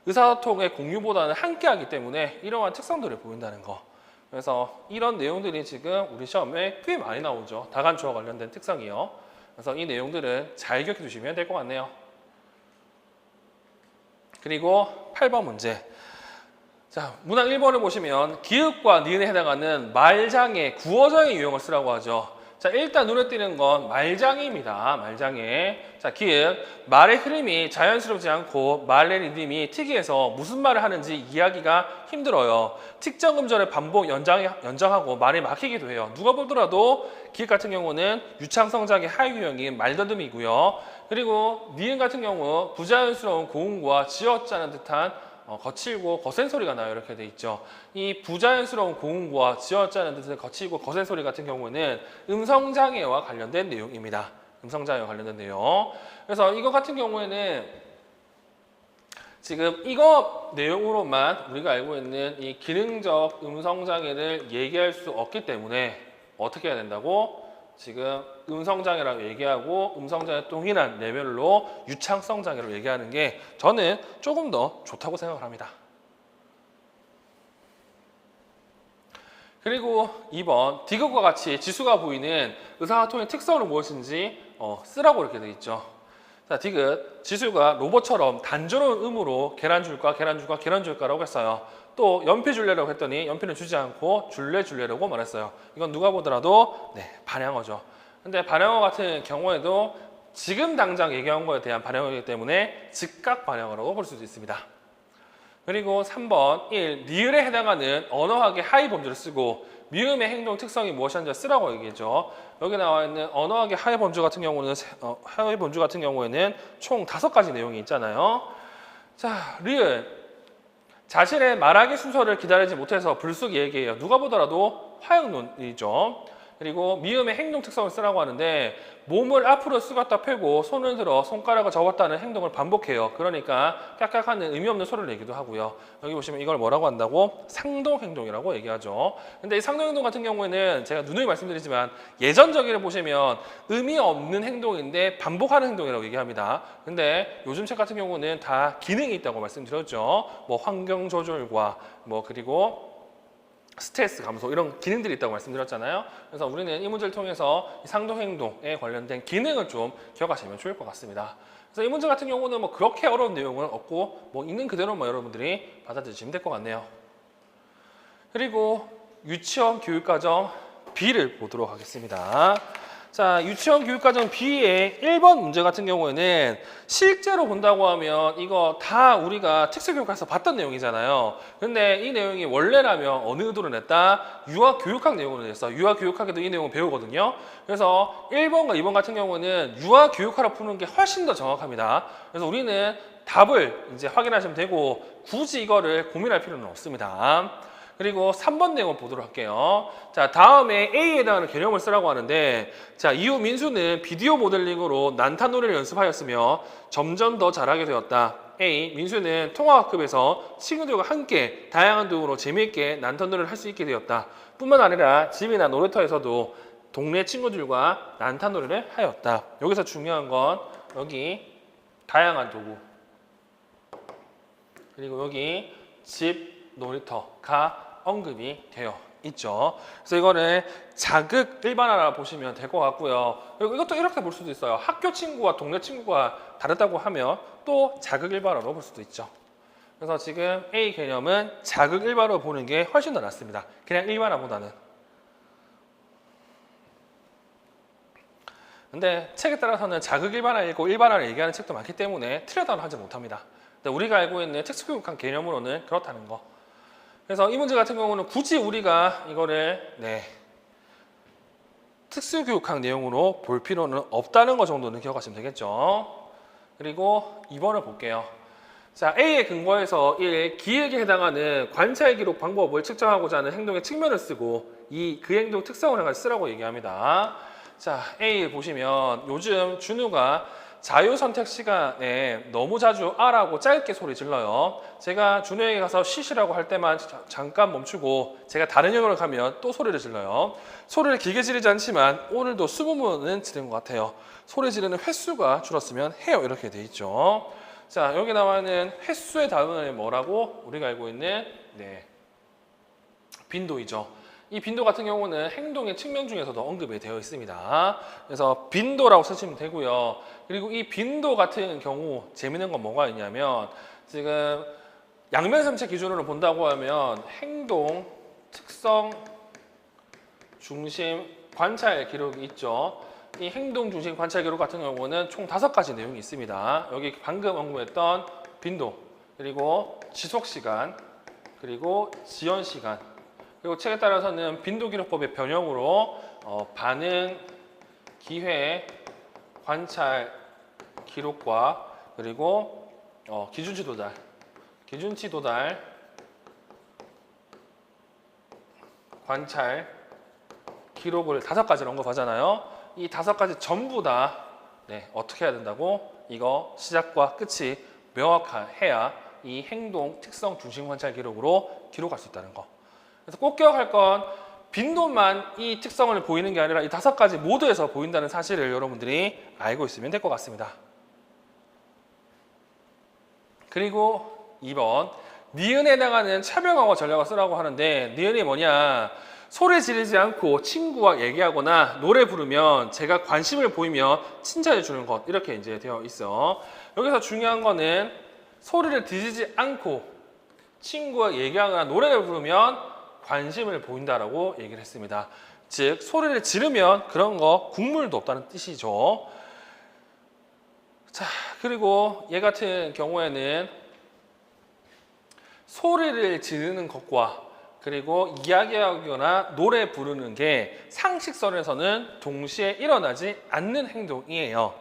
의사소통의 공유보다는 함께 하기 때문에 이러한 특성들을 보인다는 거. 그래서 이런 내용들이 지금 우리 시험에 꽤 많이 나오죠. 다간초와 관련된 특성이요. 그래서 이 내용들은 잘 기억해 두시면 될 것 같네요. 그리고 8번 문제. 자, 문항 1번을 보시면 기읍과 니은에 해당하는 말장애, 구어장애 유형을 쓰라고 하죠. 자, 일단 눈에 띄는 건 말장애입니다. 말장애. 자, 기읍. 말의 흐름이 자연스럽지 않고 말의 리듬이 특이해서 무슨 말을 하는지 이해하기가 힘들어요. 특정 음절을 반복 연장하고 말이 막히기도 해요. 누가 보더라도 기읍 같은 경우는 유창성장의 하위 유형인 말더듬이고요. 그리고 니은 같은 경우 부자연스러운 고음과 지어짜는 듯한 거칠고 거센 소리가 나요. 이렇게 돼 있죠. 이 부자연스러운 고음과 지어짜는 듯한 거칠고 거센 소리 같은 경우는 음성장애와 관련된 내용입니다. 음성장애와 관련된 내용. 그래서 이거 같은 경우에는 지금 이거 내용으로만 우리가 알고 있는 이 기능적 음성장애를 얘기할 수 없기 때문에 어떻게 해야 된다고? 지금 음성장애라고 얘기하고 음성장애 동일한 레벨로 유창성장애로 얘기하는 게 저는 조금 더 좋다고 생각을 합니다. 그리고 2번, 디귿과 같이 지수가 보이는 의사소통의 특성은 무엇인지 쓰라고 이렇게 되어 있죠. 자, 디귿, 지수가 로봇처럼 단조로운 음으로 계란 줄까, 계란 줄까, 계란 줄까라고 했어요. 또 연필 줄래라고 했더니 연필은 주지 않고 줄래라고 말했어요. 이건 누가 보더라도 반향어죠. 근데 반향어 같은 경우에도 지금 당장 얘기한 거에 대한 반향어이기 때문에 즉각 반향어라고 볼 수도 있습니다. 그리고 3번 1. 니을에 해당하는 언어학의 하위 범주를 쓰고 미음의 행동 특성이 무엇인지 쓰라고 얘기했죠. 여기 나와 있는 언어학의 하위 범주 같은 경우에는 총 5가지 내용이 있잖아요. 자, 리을. 자신의 말하기 순서를 기다리지 못해서 불쑥 얘기해요. 누가 보더라도 화형론이죠. 그리고 미음의 행동 특성을 쓰라고 하는데 몸을 앞으로 숙였다 펴고 손을 들어 손가락을 접었다는 행동을 반복해요. 그러니까 깍깍하는 의미 없는 소리를 내기도 하고요. 여기 보시면 이걸 뭐라고 한다고? 상동행동이라고 얘기하죠. 근데 이 상동행동 같은 경우에는 제가 누누이 말씀드리지만 예전적으로 보시면 의미 없는 행동인데 반복하는 행동이라고 얘기합니다. 근데 요즘 책 같은 경우는 다 기능이 있다고 말씀드렸죠. 뭐 환경 조절과 뭐 그리고 스트레스 감소 이런 기능들이 있다고 말씀드렸잖아요. 그래서 우리는 이 문제를 통해서 상동행동에 관련된 기능을 좀 기억하시면 좋을 것 같습니다. 그래서 이 문제 같은 경우는 뭐 그렇게 어려운 내용은 없고 뭐 있는 그대로만 여러분들이 받아들이시면 될 것 같네요. 그리고 유치원 교육과정 B를 보도록 하겠습니다. 자, 유치원 교육과정 B의 1번 문제 같은 경우에는 실제로 본다고 하면 이거 다 우리가 특수교육학에서 봤던 내용이잖아요. 근데 이 내용이 원래라면 어느 의도로 냈다? 유아교육학 내용으로 냈어. 유아교육학에도 이 내용을 배우거든요. 그래서 1번과 2번 같은 경우는 유아교육학을 푸는 게 훨씬 더 정확합니다. 그래서 우리는 답을 이제 확인하시면 되고 굳이 이거를 고민할 필요는 없습니다. 그리고 3번 내용 보도록 할게요. 자, 다음에 A에 해당하는 개념을 쓰라고 하는데, 자, 이후 민수는 비디오 모델링으로 난탄 노래를 연습하였으며 점점 더 잘하게 되었다. A, 민수는 통화학급에서 친구들과 함께 다양한 도구로 재미있게 난탄 노래를 할 수 있게 되었다. 뿐만 아니라 집이나 놀이터에서도 동네 친구들과 난탄 노래를 하였다. 여기서 중요한 건 여기 다양한 도구, 그리고 여기 집, 놀이터가 언급이 되어 있죠. 그래서 이거는 자극 일반화라 보시면 될 것 같고요. 그리고 이것도 이렇게 볼 수도 있어요. 학교 친구와 동네 친구가 다르다고 하면 또 자극 일반화로 볼 수도 있죠. 그래서 지금 A 개념은 자극 일반화로 보는 게 훨씬 더 낫습니다. 그냥 일반화보다는. 근데 책에 따라서는 자극 일반화 읽고 일반화를 얘기하는 책도 많기 때문에 틀렸다고 하지 못합니다. 근데 우리가 알고 있는 특수교육학 개념으로는 그렇다는 거. 그래서 이 문제 같은 경우는 굳이 우리가 이거를 특수교육학 내용으로 볼 필요는 없다는 것 정도는 기억하시면 되겠죠. 그리고 2번을 볼게요. 자, A에 근거해서 1. 기획에 해당하는 관찰 기록 방법을 측정하고자 하는 행동의 측면을 쓰고 2. 그 행동 특성을 해가지고 쓰라고 얘기합니다. 자, A 보시면 요즘 준우가 자유선택 시간에 너무 자주 아라고 짧게 소리 질러요. 제가 준우에게 가서 쉬시라고 할 때만 잠깐 멈추고 제가 다른 영역을 가면 또 소리를 질러요. 소리를 길게 지르지 않지만 오늘도 20번은 지른 것 같아요. 소리 지르는 횟수가 줄었으면 해요. 이렇게 돼 있죠. 자, 여기 나와 있는 횟수의 단어는 뭐라고? 우리가 알고 있는 빈도이죠. 이 빈도 같은 경우는 행동의 측면 중에서도 언급이 되어 있습니다. 그래서 빈도라고 쓰시면 되고요. 그리고 이 빈도 같은 경우 재미있는 건 뭐가 있냐면 지금 양면삼체 기준으로 본다고 하면 행동, 특성, 중심, 관찰 기록이 있죠. 이 행동, 중심, 관찰 기록 같은 경우는 총 5가지 내용이 있습니다. 여기 방금 언급했던 빈도, 그리고 지속 시간, 그리고 지연 시간, 그리고 책에 따라서는 빈도기록법의 변형으로 반응, 기회, 관찰, 기록과 그리고 기준치 도달, 관찰, 기록을 5가지를 언급하잖아요. 이 5가지 전부 다 어떻게 해야 된다고? 이거 시작과 끝이 명확해야 이 행동, 특성, 중심 관찰 기록으로 기록할 수 있다는 거. 그래서 꼭 기억할 건 빈도만 이 특성을 보이는 게 아니라 이 5가지 모두에서 보인다는 사실을 여러분들이 알고 있으면 될 것 같습니다. 그리고 2번, 니은에 해당하는 차별광어 전략을 쓰라고 하는데 니은이 뭐냐? 소리 지르지 않고 친구와 얘기하거나 노래 부르면 제가 관심을 보이며 칭찬해 주는 것, 이렇게 이제 되어 있어. 여기서 중요한 거는 소리를 지르지 않고 친구와 얘기하거나 노래를 부르면 관심을 보인다라고 얘기를 했습니다. 즉 소리를 지르면 그런 거 국물도 없다는 뜻이죠. 자, 그리고 얘 같은 경우에는 소리를 지르는 것과 그리고 이야기하거나 노래 부르는 게 상식선에서는 동시에 일어나지 않는 행동이에요.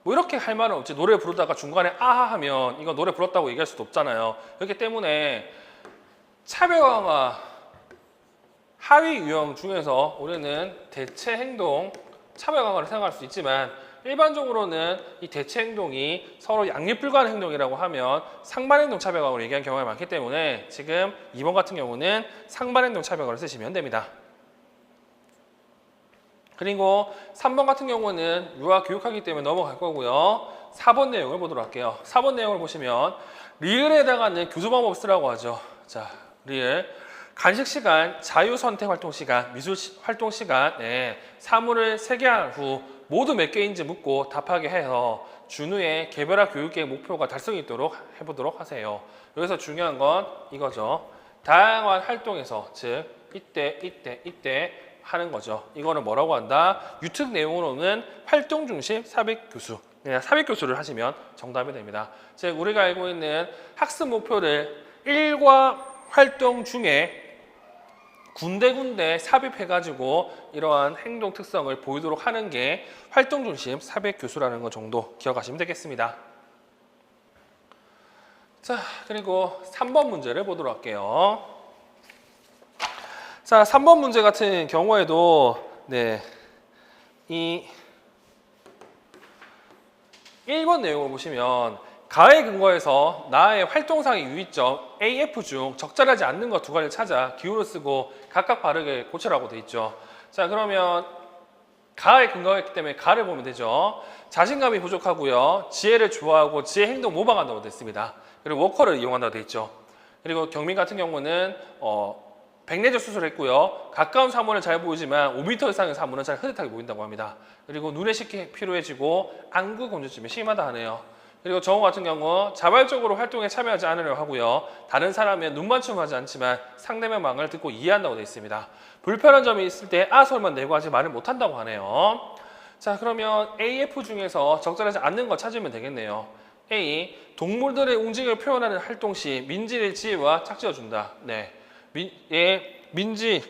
뭐 이렇게 할 말은 없지. 노래 부르다가 중간에 아하 하면 이거 노래 불렀다고 얘기할 수도 없잖아요. 그렇기 때문에 차별화와 하위 유형 중에서 우리는 대체 행동, 차별화를 생각할 수 있지만 일반적으로는 이 대체 행동이 서로 양립 불가한 행동이라고 하면 상반행동 차별화를 얘기한 경우가 많기 때문에 지금 2번 같은 경우는 상반행동 차별화를 쓰시면 됩니다. 그리고 3번 같은 경우는 유아 교육하기 때문에 넘어갈 거고요. 4번 내용을 보도록 할게요. 4번 내용을 보시면 리을에 해당하는 교수 방법 쓰라고 하죠. 자, 리을. 간식 시간, 자유 선택 활동 시간, 미술 활동 시간, 사물을 3개 한 후 모두 몇 개인지 묻고 답하게 해서 준후의 개별화 교육계획 목표가 달성이 있도록 해보도록 하세요. 여기서 중요한 건 이거죠. 다양한 활동에서, 즉 이때 하는 거죠. 이거는 뭐라고 한다? 유특 내용으로는 활동 중심 삽입 교수. 그냥 삽입 교수를 하시면 정답이 됩니다. 즉 우리가 알고 있는 학습 목표를 일과 활동 중에 군데군데 삽입해가지고 이러한 행동 특성을 보이도록 하는 게 활동 중심 삽입 교수라는 것 정도 기억하시면 되겠습니다. 자, 그리고 3번 문제를 보도록 할게요. 자, 3번 문제 같은 경우에도 이 1번 내용을 보시면 가에 근거해서 나의 활동상의 유의점 AF 중 적절하지 않는 것 2가지를 찾아 기호를 쓰고 각각 바르게 고치라고 돼 있죠. 자, 그러면 가에 근거했기 때문에 가를 보면 되죠. 자신감이 부족하고요. 지혜를 좋아하고 지혜 행동 모방한다고 돼 있습니다. 그리고 워커를 이용한다고 돼 있죠. 그리고 경민 같은 경우는 백내절 수술했고요. 가까운 사물은 잘 보이지만 5m 이상의 사물은 잘 흐릿하게 보인다고 합니다. 그리고 눈에 쉽게 피로해지고 안구 건조증이 심하다 하네요. 그리고 정우 같은 경우 자발적으로 활동에 참여하지 않으려고 하고요. 다른 사람의 눈맞춤하지 않지만 상대방 말을 듣고 이해한다고 되어 있습니다. 불편한 점이 있을 때 아 소리만 내고 하지 말을 못한다고 하네요. 자, 그러면 AF 중에서 적절하지 않는 거 찾으면 되겠네요. A. 동물들의 움직임을 표현하는 활동 시 민지의 지혜와 짝지어준다. 민지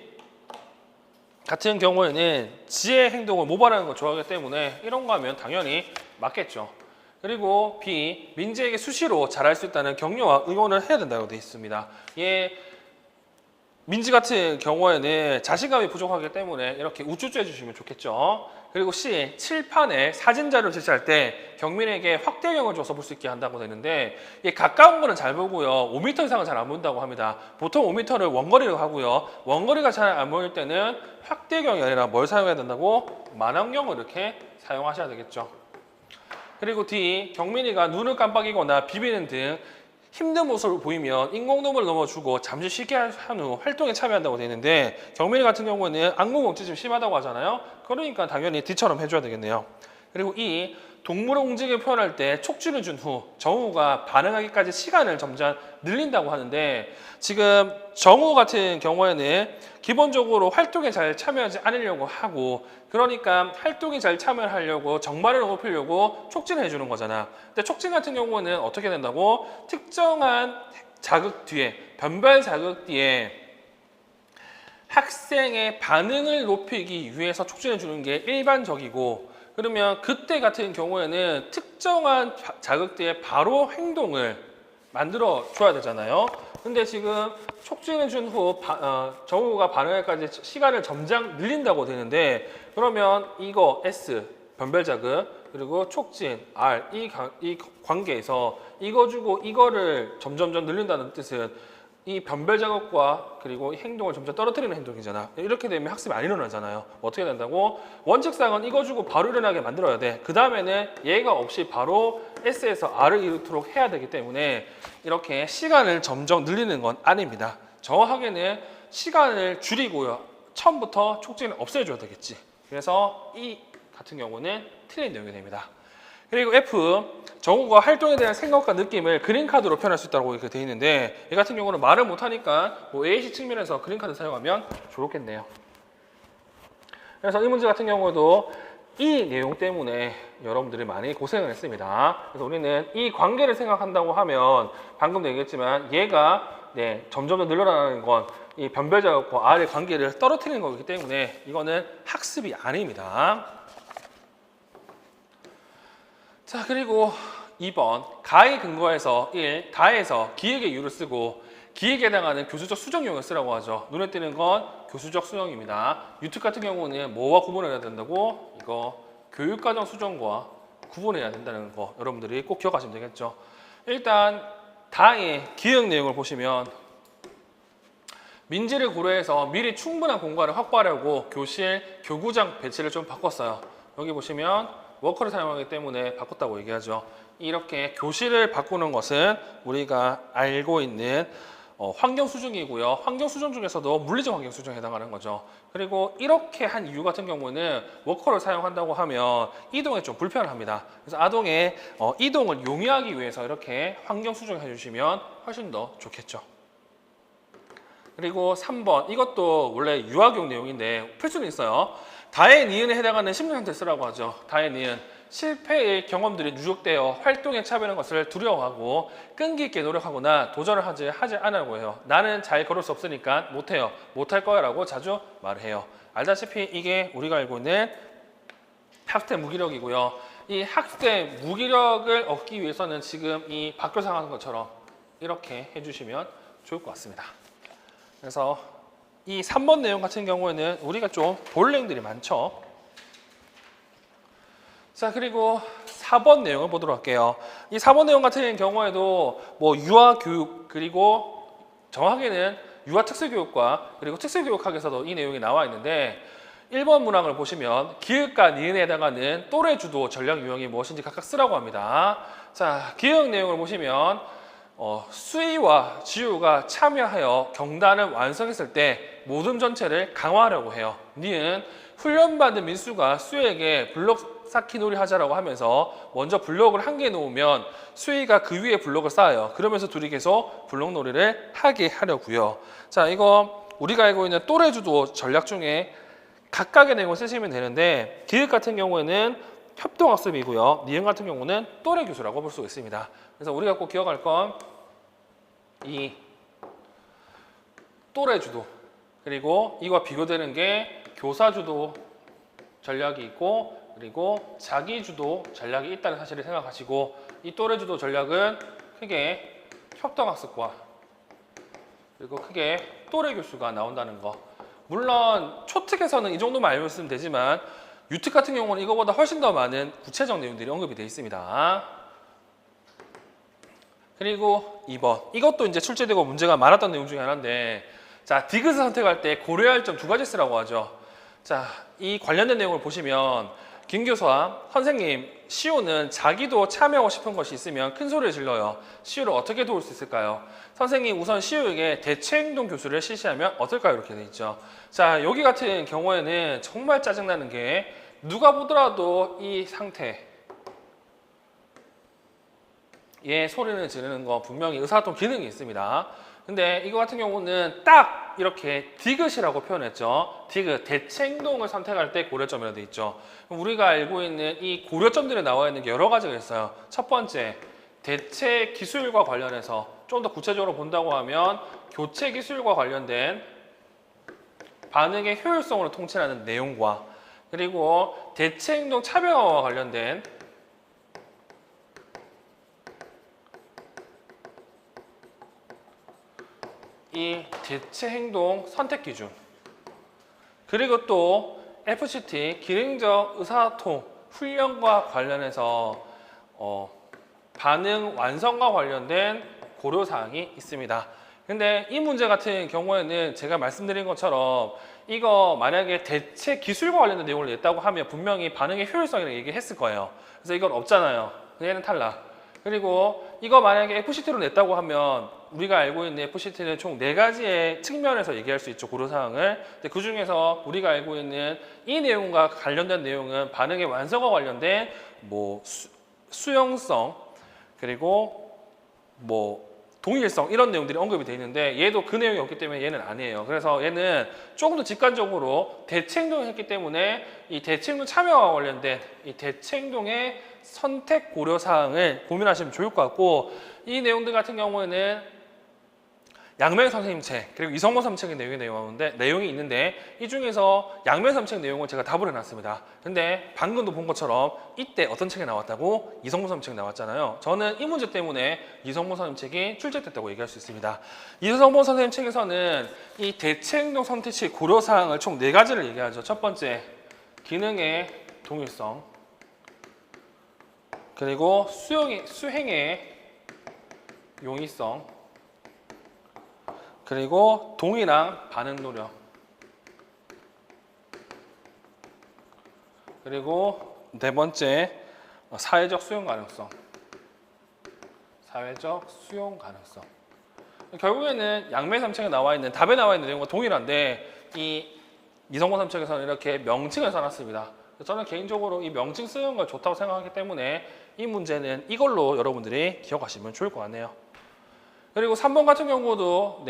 같은 경우에는 지혜 행동을 모발하는 걸 좋아하기 때문에 이런 거 하면 당연히 맞겠죠. 그리고 B. 민지에게 수시로 잘할 수 있다는 격려와 응원을 해야 된다고 되어 있습니다. 민지 같은 경우에는 자신감이 부족하기 때문에 이렇게 우쭈쭈 해주시면 좋겠죠. 그리고 C. 칠판에 사진 자료를 제시할 때 경민에게 확대경을 줘서 볼 수 있게 한다고 되는데 가까운 거는 잘 보고요. 5m 이상은 잘 안 보인다고 합니다. 보통 5m를 원거리로 하고요. 원거리가 잘 안 보일 때는 확대경이 아니라 뭘 사용해야 된다고? 만원경을 이렇게 사용하셔야 되겠죠. 그리고 D. 경민이가 눈을 깜빡이거나 비비는 등 힘든 모습을 보이면 인공눈물을 넘어주고 잠시 쉬게 한 후 활동에 참여한다고 되어 있는데 경민이 같은 경우는 안구공증이 심하다고 하잖아요. 그러니까 당연히 D처럼 해줘야 되겠네요. 그리고 E. 동물의 움직임을 표현할 때 촉진을 준 후 정우가 반응하기까지 시간을 점점 늘린다고 하는데 지금 정우 같은 경우에는 기본적으로 활동에 잘 참여하지 않으려고 하고 그러니까 활동에 잘 참여하려고 정말을 높이려고 촉진을 해주는 거잖아. 근데 촉진 같은 경우는 어떻게 된다고? 특정한 자극 뒤에 변별 자극 뒤에 학생의 반응을 높이기 위해서 촉진해 주는 게 일반적이고 그러면 그때 같은 경우에는 특정한 자극 뒤에 바로 행동을 만들어 줘야 되잖아요. 근데 지금 촉진해 준 후 정우가 반응할까지 시간을 점점 늘린다고 되는데 그러면 이거 S 변별 자극 그리고 촉진 R 이 관계에서 이거 주고 이거를 점점 늘린다는 뜻은 이 변별 자극과 그리고 행동을 점점 떨어뜨리는 행동이잖아. 이렇게 되면 학습이 안 일어나잖아요. 어떻게 된다고? 원칙상은 이거 주고 바로 일어나게 만들어야 돼. 그 다음에는 얘가 없이 바로 S에서 R을 이루도록 해야 되기 때문에 이렇게 시간을 점점 늘리는 건 아닙니다. 정확하게는 시간을 줄이고요. 처음부터 촉진을 없애줘야 되겠지. 그래서 이 같은 경우는 틀린 내용이 됩니다. 그리고 F, 정우가 활동에 대한 생각과 느낌을 그린카드로 표현할 수 있다고 이렇게 되어 있는데 이 같은 경우는 말을 못하니까 AAC 측면에서 그린카드 사용하면 좋겠네요. 그래서 이 문제 같은 경우도 이 내용 때문에 여러분들이 많이 고생을 했습니다. 그래서 우리는 이 관계를 생각한다고 하면 방금도 얘기했지만 얘가 점점 더 늘어나는 건 이 변별자격과 R의 관계를 떨어뜨리는 거기 때문에 이거는 학습이 아닙니다. 자, 그리고 2번 가에 근거해서 1. 가에서 기획의 이유를 쓰고 기획에 해당하는 교수적 수정 유형을 쓰라고 하죠. 눈에 띄는 건 교수적 수정입니다. 유특 같은 경우는 뭐와 구분을 해야 된다고? 이거 교육과정 수정과 구분해야 된다는 거 여러분들이 꼭 기억하시면 되겠죠. 일단 다의 기획 내용을 보시면 민지를 고려해서 미리 충분한 공간을 확보하려고 교실, 교구장 배치를 좀 바꿨어요. 여기 보시면 워커를 사용하기 때문에 바꿨다고 얘기하죠. 이렇게 교실을 바꾸는 것은 우리가 알고 있는 환경 수정이고요. 환경 수정 중에서도 물리적 환경 수정에 해당하는 거죠. 그리고 이렇게 한 이유 같은 경우는 워커를 사용한다고 하면 이동에 좀 불편합니다. 그래서 아동의 이동을 용이하기 위해서 이렇게 환경 수정을 해주시면 훨씬 더 좋겠죠. 그리고 3번 이것도 원래 유아교육 내용인데 필수는 있어요. 다의 니은에 해당하는 심리상태 쓰라고 하죠. 다의 니은 실패의 경험들이 누적되어 활동에 차별하는 것을 두려워하고 끈기 있게 노력하거나 도전을 하지 않으려고 해요. 나는 잘 걸을 수 없으니까 못해요. 못할 거야 라고 자주 말을 해요. 알다시피 이게 우리가 알고 있는 학습 무기력이고요. 이 학습 무기력을 얻기 위해서는 지금 이 박교상 하는 것처럼 이렇게 해주시면 좋을 것 같습니다. 그래서 이 3번 내용 같은 경우에는 우리가 좀 볼 내용들이 많죠. 자, 그리고 4번 내용을 보도록 할게요. 이 4번 내용 같은 경우에도 뭐 유아교육 그리고 정확하게는 유아특수교육과 그리고 특수교육학에서도 이 내용이 나와 있는데 1번 문항을 보시면 기획과 니은에 해당하는 또래 주도 전략 유형이 무엇인지 각각 쓰라고 합니다. 자, 기획 내용을 보시면 수희와 지우가 참여하여 경단을 완성했을 때 모둠 전체를 강화하려고 해요. 니은 훈련받은 민수가 수희에게 블록 쌓기 놀이 하자라고 하면서 먼저 블록을 한 개 놓으면 수희가 그 위에 블록을 쌓아요. 그러면서 둘이 계속 블록 놀이를 하게 하려고요. 자, 이거 우리가 알고 있는 또래 주도 전략 중에 각각의 내용을 쓰시면 되는데 기획 같은 경우에는 협동학습이고요. 니은 같은 경우는 또래 교수라고 볼 수 있습니다. 그래서 우리가 꼭 기억할 건 이 또래 주도 그리고 이와 비교되는 게 교사 주도 전략이 있고 그리고 자기 주도 전략이 있다는 사실을 생각하시고 이 또래 주도 전략은 크게 협동학습과 그리고 크게 또래 교수가 나온다는 거. 물론 초특에서는 이 정도만 알고 있으면 되지만 유특 같은 경우는 이거보다 훨씬 더 많은 구체적 내용들이 언급이 되어 있습니다. 그리고 2번 이것도 이제 출제되고 문제가 많았던 내용 중에 하나인데 자, 디귿을 선택할 때 고려할 점 2가지 쓰라고 하죠. 자, 이 관련된 내용을 보시면 김 교수와 선생님 시우는 자기도 참여하고 싶은 것이 있으면 큰 소리를 질러요. 시우를 어떻게 도울 수 있을까요? 선생님 우선 시우에게 대체행동 교수를 실시하면 어떨까요? 이렇게 돼 있죠. 자, 여기 같은 경우에는 정말 짜증나는 게 누가 보더라도 이 상태 얘 소리를 지르는 거 분명히 의사소통 기능이 있습니다. 근데 이거 같은 경우는 딱 이렇게 디귿이라고 표현했죠. 디귿, 대체 행동을 선택할 때 고려점이라고 되어 있죠. 우리가 알고 있는 이 고려점들이 나와 있는 게 여러 가지가 있어요. 첫 번째, 대체 기술과 관련해서 좀 더 구체적으로 본다고 하면 교체 기술과 관련된 반응의 효율성으로 통찰하는 내용과 그리고 대체 행동 차별화와 관련된 이 대체 행동 선택 기준 그리고 또 FCT 기능적 의사소통 훈련과 관련해서 반응 완성과 관련된 고려사항이 있습니다. 근데 이 문제 같은 경우에는 제가 말씀드린 것처럼 이거 만약에 대체 기술과 관련된 내용을 냈다고 하면 분명히 반응의 효율성이라고 얘기했을 거예요. 그래서 이건 없잖아요. 얘는 탈락. 그리고 이거 만약에 FCT로 냈다고 하면 우리가 알고 있는 FCT는 총 4가지의 측면에서 얘기할 수 있죠. 고려사항을. 근데 그 중에서 우리가 알고 있는 이 내용과 관련된 내용은 반응의 완성과 관련된 뭐 수용성 그리고 뭐 동일성 이런 내용들이 언급이 되어 있는데 얘도 그 내용이 없기 때문에 얘는 아니에요. 그래서 얘는 조금 더 직관적으로 대체행동을 했기 때문에 이 대체행동 참여와 관련된 이 대체행동의 선택 고려사항을 고민하시면 좋을 것 같고 이 내용들 같은 경우에는 양면 선생님 책 그리고 이성모 선생님 책의 내용이 있는데 이 중에서 양면 선생님 책 내용을 제가 답을 해놨습니다. 근데 방금도 본 것처럼 이때 어떤 책이 나왔다고? 이성모 선생님 책 나왔잖아요. 저는 이 문제 때문에 이성모 선생님 책이 출제됐다고 얘기할 수 있습니다. 이성모 선생님 책에서는 이 대체행동 선택식 고려사항을 총 4가지를 얘기하죠. 첫 번째, 기능의 동일성, 그리고 수행의 용이성, 그리고 동일한 반응 노력, 그리고 네 번째, 사회적 수용 가능성. 결국에는 양면 삼책에 나와 있는 답에 나와 있는 내용과 동일한데 이 이성모 삼책에서는 이렇게 명칭을 써놨습니다. 저는 개인적으로 이 명칭 쓰는 걸 좋다고 생각하기 때문에 이 문제는 이걸로 여러분들이 기억하시면 좋을 것 같네요. 그리고 3번 같은 경우도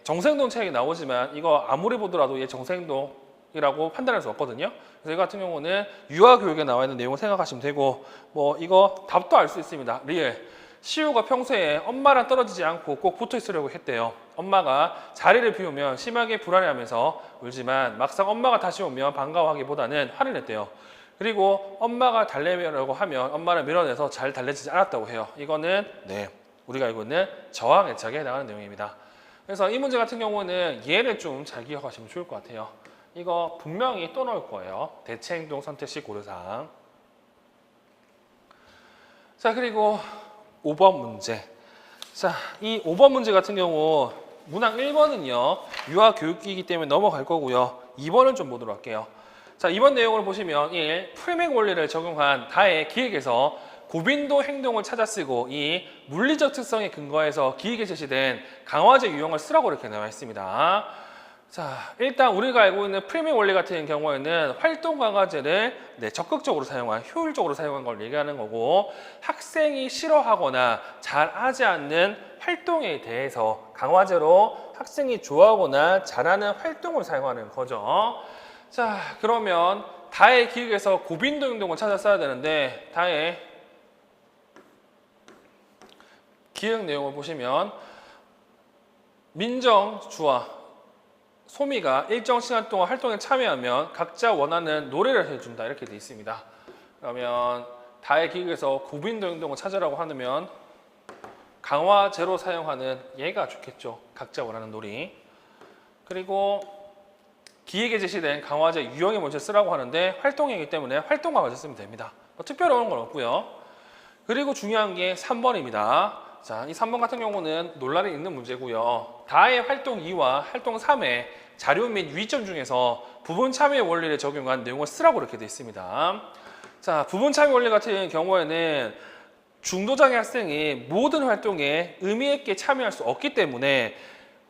정생동 책이 나오지만 이거 아무리 보더라도 얘 정생동이라고 판단할 수 없거든요. 그래서 이 같은 경우는 유아교육에 나와 있는 내용을 생각하시면 되고 뭐 이거 답도 알 수 있습니다. 리을. 시우가 평소에 엄마랑 떨어지지 않고 꼭 붙어 있으려고 했대요. 엄마가 자리를 비우면 심하게 불안해하면서 울지만 막상 엄마가 다시 오면 반가워하기보다는 화를 냈대요. 그리고 엄마가 달래려고 하면 엄마를 밀어내서 잘 달래지지 않았다고 해요. 이거는 우리가 알고 있는 저항 애착에 해당하는 내용입니다. 그래서 이 문제 같은 경우는 얘를 좀 잘 기억하시면 좋을 것 같아요. 이거 분명히 또 나올 거예요. 대체행동 선택식 고려사항. 자, 그리고 5번 문제. 자, 이 5번 문제 같은 경우 문항 1번은요. 유아교육이기 때문에 넘어갈 거고요. 2번은 좀 보도록 할게요. 자, 이번 내용을 보시면 1. 프레밍 원리를 적용한 다의 기획에서 고빈도 행동을 찾아 쓰고 이 물리적 특성에 근거해서 기획에 제시된 강화제 유형을 쓰라고 이렇게 나와 있습니다. 자, 일단 우리가 알고 있는 프레밍 원리 같은 경우에는 활동 강화제를 적극적으로 사용한, 효율적으로 사용한 걸 얘기하는 거고, 학생이 싫어하거나 잘하지 않는 활동에 대해서 강화제로 학생이 좋아하거나 잘하는 활동을 사용하는 거죠. 자, 그러면 다의 기획에서 고빈도 행동을 찾아 써야 되는데 다의 기획 내용을 보시면 민정, 주와 소미가 일정 시간 동안 활동에 참여하면 각자 원하는 노래를 해준다 이렇게 돼 있습니다. 그러면 다의 기획에서 고빈도 행동을 찾으라고 하면 강화제로 사용하는 얘가 좋겠죠. 각자 원하는 놀이. 그리고 기획에 제시된 강화제 유형에 먼저 쓰라고 하는데 활동이기 때문에 활동 강화제 쓰면 됩니다. 뭐 특별한 건 없고요. 그리고 중요한 게 3번입니다. 자, 이 3번 같은 경우는 논란이 있는 문제고요. 다의 활동 2와 활동 3의 자료 및 위점 중에서 부분 참여 원리를 적용한 내용을 쓰라고 이렇게 되어 있습니다. 자, 부분 참여 원리 같은 경우에는 중도장애 학생이 모든 활동에 의미 있게 참여할 수 없기 때문에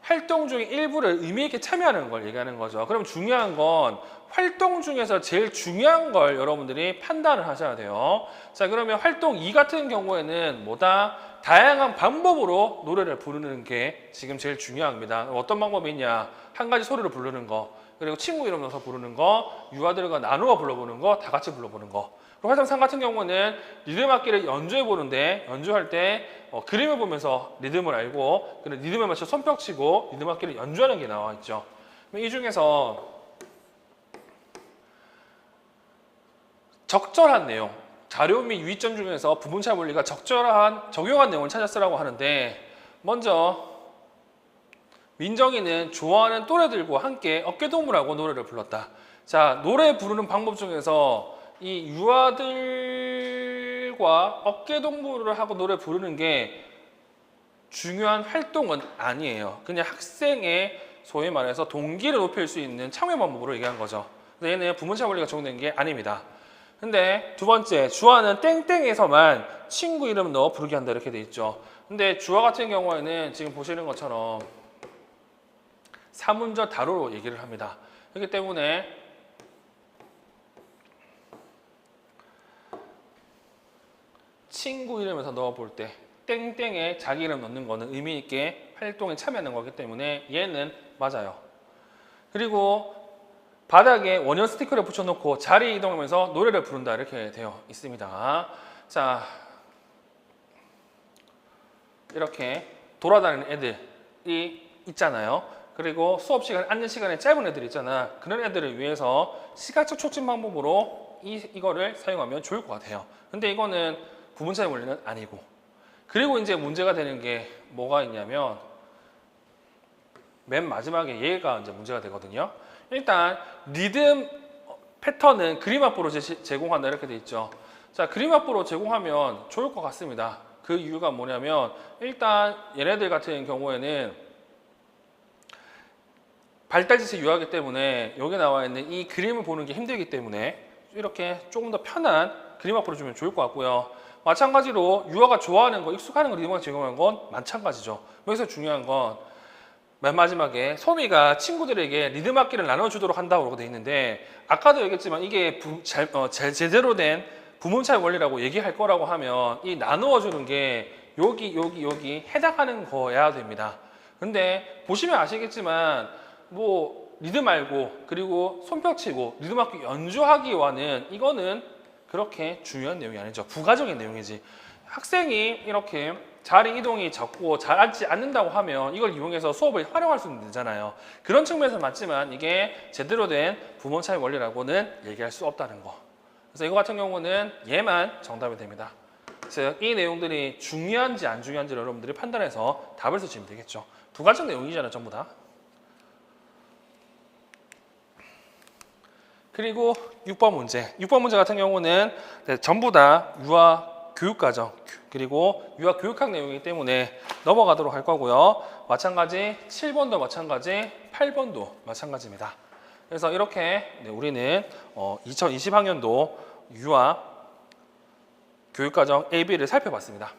활동 중에 일부를 의미 있게 참여하는 걸 얘기하는 거죠. 그럼 중요한 건 활동 중에서 제일 중요한 걸 여러분들이 판단을 하셔야 돼요. 자, 그러면 활동 2 같은 경우에는 뭐다? 다양한 방법으로 노래를 부르는 게 지금 제일 중요합니다. 어떤 방법이 있냐? 한 가지 소리를 부르는 거, 그리고 친구 이름 넣어서 부르는 거, 유아들과 나누어 불러보는 거, 다 같이 불러보는 거. 그리고 활동 3 같은 경우는 리듬 악기를 연주해 보는데 연주할 때 그림을 보면서 리듬을 알고 리듬에 맞춰 손뼉 치고 리듬 악기를 연주하는 게 나와 있죠. 이 중에서 적절한 내용, 자료 및 유의점 중에서 부분차 원리가 적절한 적용한 내용을 찾아 쓰라고 하는데 먼저 민정이는 좋아하는 또래들과 함께 어깨동무라고 노래를 불렀다. 자, 노래 부르는 방법 중에서 이 유아들과 어깨동무를 하고 노래 부르는 게 중요한 활동은 아니에요. 그냥 학생의 소위 말해서 동기를 높일 수 있는 참여 방법으로 얘기한 거죠. 근데 얘는 부분차 원리가 적용된 게 아닙니다. 근데 두 번째, 주어는 땡땡에서만 친구 이름 넣어 부르게 한다 이렇게 돼 있죠. 근데 주어 같은 경우에는 지금 보시는 것처럼 사문절 다루로 얘기를 합니다. 그렇기 때문에 친구 이름에서 넣어 볼 때 땡땡에 자기 이름 넣는 거는 의미 있게 활동에 참여하는 거기 때문에 얘는 맞아요. 그리고 바닥에 원형 스티커를 붙여놓고 자리 이동하면서 노래를 부른다 이렇게 되어 있습니다. 자, 이렇게 돌아다니는 애들이 있잖아요. 그리고 수업 시간, 앉는 시간이 짧은 애들 있잖아. 그런 애들을 위해서 시각적 촉진 방법으로 이거를 사용하면 좋을 것 같아요. 근데 이거는 부분차의 원리는 아니고. 그리고 이제 문제가 되는 게 뭐가 있냐면 맨 마지막에 얘가 이제 문제가 되거든요. 일단 리듬 패턴은 그림 앞으로 제공한다 이렇게 돼 있죠. 자, 그림 앞으로 제공하면 좋을 것 같습니다. 그 이유가 뭐냐면 일단 얘네들 같은 경우에는 발달지시 유하기 때문에 여기 나와 있는 이 그림을 보는 게 힘들기 때문에 이렇게 조금 더 편한 그림 앞으로 주면 좋을 것 같고요. 마찬가지로 유아가 좋아하는 거, 익숙하는 거 리듬을 제공하는 건 마찬가지죠. 여기서 중요한 건 맨 마지막에 소미가 친구들에게 리듬 악기를 나눠주도록 한다고 돼 있는데 아까도 얘기했지만 이게 제대로 된 부문차의 원리라고 얘기할 거라고 하면 이 나누어주는 게 여기 해당하는 거야 됩니다. 근데 보시면 아시겠지만 뭐 리듬 알고 그리고 손뼉 치고 리듬 악기 연주하기와는 이거는 그렇게 중요한 내용이 아니죠. 부가적인 내용이지. 학생이 이렇게 자리 이동이 적고 잘 앉지 않는다고 하면 이걸 이용해서 수업을 활용할 수 있잖아요. 그런 측면에서 맞지만 이게 제대로 된 부문차의 원리라고는 얘기할 수 없다는 거. 그래서 이거 같은 경우는 얘만 정답이 됩니다. 그래서 이 내용들이 중요한지 안 중요한지를 여러분들이 판단해서 답을 쓰시면 되겠죠. 부가적 내용이잖아요, 전부 다. 그리고 6번 문제. 6번 문제 같은 경우는 전부 다 유아 교육과정 그리고 유아 교육학 내용이기 때문에 넘어가도록 할 거고요. 마찬가지 7번도 마찬가지 8번도 마찬가지입니다. 그래서 이렇게 우리는 2020학년도 유아 교육과정 AB를 살펴봤습니다.